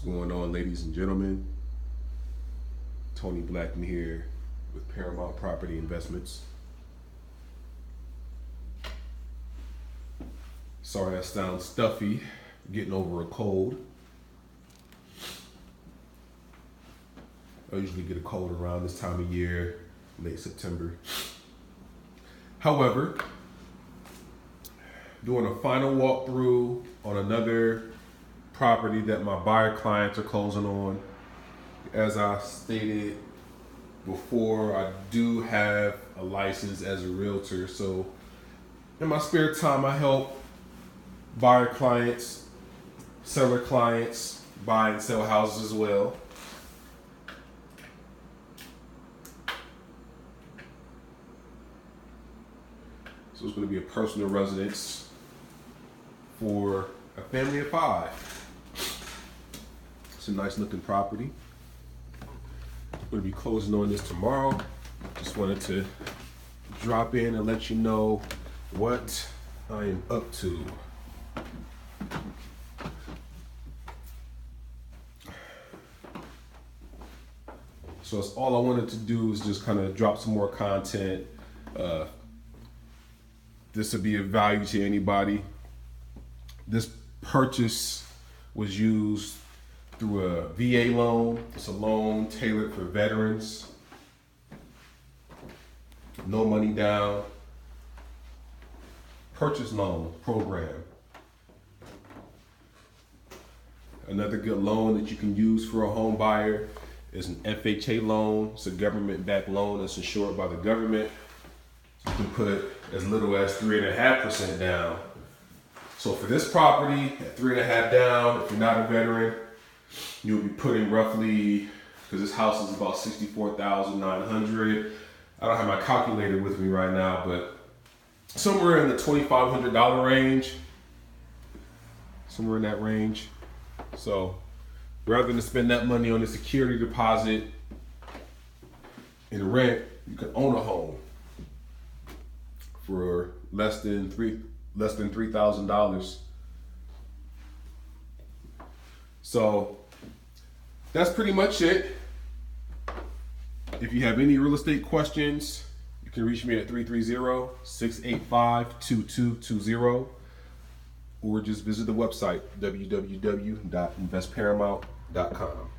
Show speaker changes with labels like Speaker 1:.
Speaker 1: going on, ladies and gentlemen? Tony Blackmon here with Paramount Property Investments. Sorry I sound stuffy, getting over a cold. I usually get a cold around this time of year, late September. However, doing a final walkthrough on another property that my buyer clients are closing on. As I stated before, I do have a license as a realtor, so in my spare time I help buyer clients, seller clients buy and sell houses as well. So it's going to be a personal residence for a family of 5. It's a nice looking property. I'm going to be closing on this tomorrow. Just wanted to drop in and let you know what I am up to. So that's all I wanted to do, is just kind of drop some more content. This would be of value to anybody. This purchase was used through a VA loan. It's a loan tailored for veterans. No money down. Purchase loan program. Another good loan that you can use for a home buyer is an FHA loan. It's a government-backed loan that's insured by the government. You can put as little as 3.5% down. So for this property, at 3.5% down, if you're not a veteran, you'll be putting roughly, because this house is about $64,900. I don't have my calculator with me right now, but somewhere in the $2,500 range. Somewhere in that range. So rather than spend that money on a security deposit and rent, you can own a home for less than $3,000. So that's pretty much it. If you have any real estate questions, you can reach me at 330-685-2220, or just visit the website www.investparamount.com.